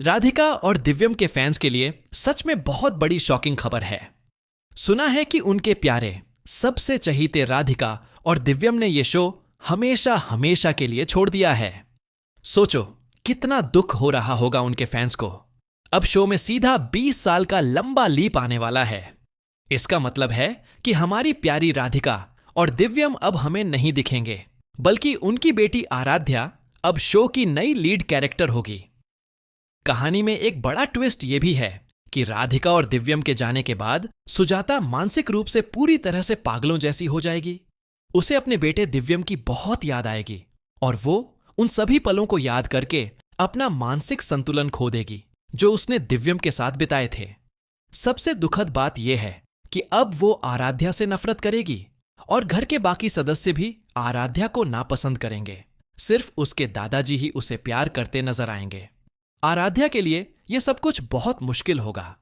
राधिका और दिव्यम के फैंस के लिए सच में बहुत बड़ी शॉकिंग खबर है। सुना है कि उनके प्यारे सबसे चहीते राधिका और दिव्यम ने ये शो हमेशा हमेशा के लिए छोड़ दिया है। सोचो कितना दुख हो रहा होगा उनके फैंस को। अब शो में सीधा 20 साल का लंबा लीप आने वाला है। इसका मतलब है कि हमारी प्यारी राधिका और दिव्यम अब हमें नहीं दिखेंगे, बल्कि उनकी बेटी आराध्या अब शो की नई लीड कैरेक्टर होगी। कहानी में एक बड़ा ट्विस्ट यह भी है कि राधिका और दिव्यम के जाने के बाद सुजाता मानसिक रूप से पूरी तरह से पागलों जैसी हो जाएगी। उसे अपने बेटे दिव्यम की बहुत याद आएगी और वो उन सभी पलों को याद करके अपना मानसिक संतुलन खो देगी जो उसने दिव्यम के साथ बिताए थे। सबसे दुखद बात यह है कि अब वो आराध्या से नफरत करेगी और घर के बाकी सदस्य भी आराध्या को नापसंद करेंगे। सिर्फ उसके दादाजी ही उसे प्यार करते नजर आएंगे। आराध्या के लिए यह सब कुछ बहुत मुश्किल होगा।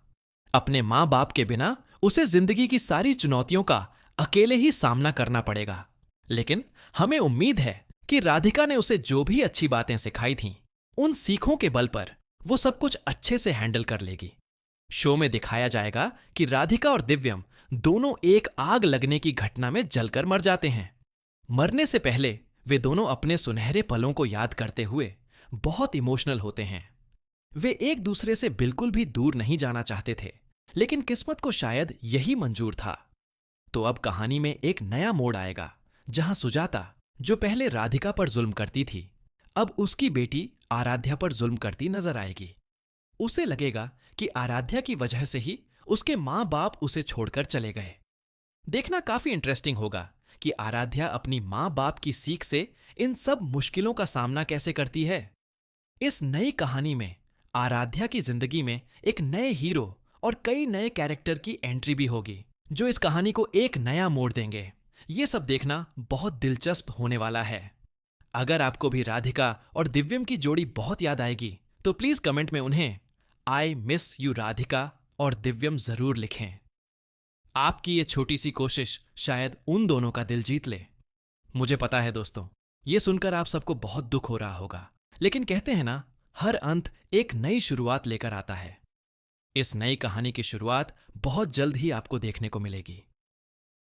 अपने मां बाप के बिना उसे जिंदगी की सारी चुनौतियों का अकेले ही सामना करना पड़ेगा। लेकिन हमें उम्मीद है कि राधिका ने उसे जो भी अच्छी बातें सिखाई थीं, उन सीखों के बल पर वो सब कुछ अच्छे से हैंडल कर लेगी। शो में दिखाया जाएगा कि राधिका और दिव्यम दोनों एक आग लगने की घटना में जलकर मर जाते हैं। मरने से पहले वे दोनों अपने सुनहरे पलों को याद करते हुए बहुत इमोशनल होते हैं। वे एक दूसरे से बिल्कुल भी दूर नहीं जाना चाहते थे, लेकिन किस्मत को शायद यही मंजूर था। तो अब कहानी में एक नया मोड़ आएगा, जहां सुजाता, जो पहले राधिका पर जुल्म करती थी, अब उसकी बेटी आराध्या पर जुल्म करती नजर आएगी। उसे लगेगा कि आराध्या की वजह से ही उसके मां बाप उसे छोड़कर चले गए। देखना काफी इंटरेस्टिंग होगा कि आराध्या अपनी मां बाप की सीख से इन सब मुश्किलों का सामना कैसे करती है। इस नई कहानी में आराध्या की जिंदगी में एक नए हीरो और कई नए कैरेक्टर की एंट्री भी होगी, जो इस कहानी को एक नया मोड़ देंगे। ये सब देखना बहुत दिलचस्प होने वाला है। अगर आपको भी राधिका और दिव्यम की जोड़ी बहुत याद आएगी, तो प्लीज कमेंट में उन्हें आई मिस यू राधिका और दिव्यम जरूर लिखें। आपकी ये छोटी सी कोशिश शायद उन दोनों का दिल जीत ले। मुझे पता है दोस्तों, ये सुनकर आप सबको बहुत दुख हो रहा होगा, लेकिन कहते हैं ना, हर अंत एक नई शुरुआत लेकर आता है। इस नई कहानी की शुरुआत बहुत जल्द ही आपको देखने को मिलेगी।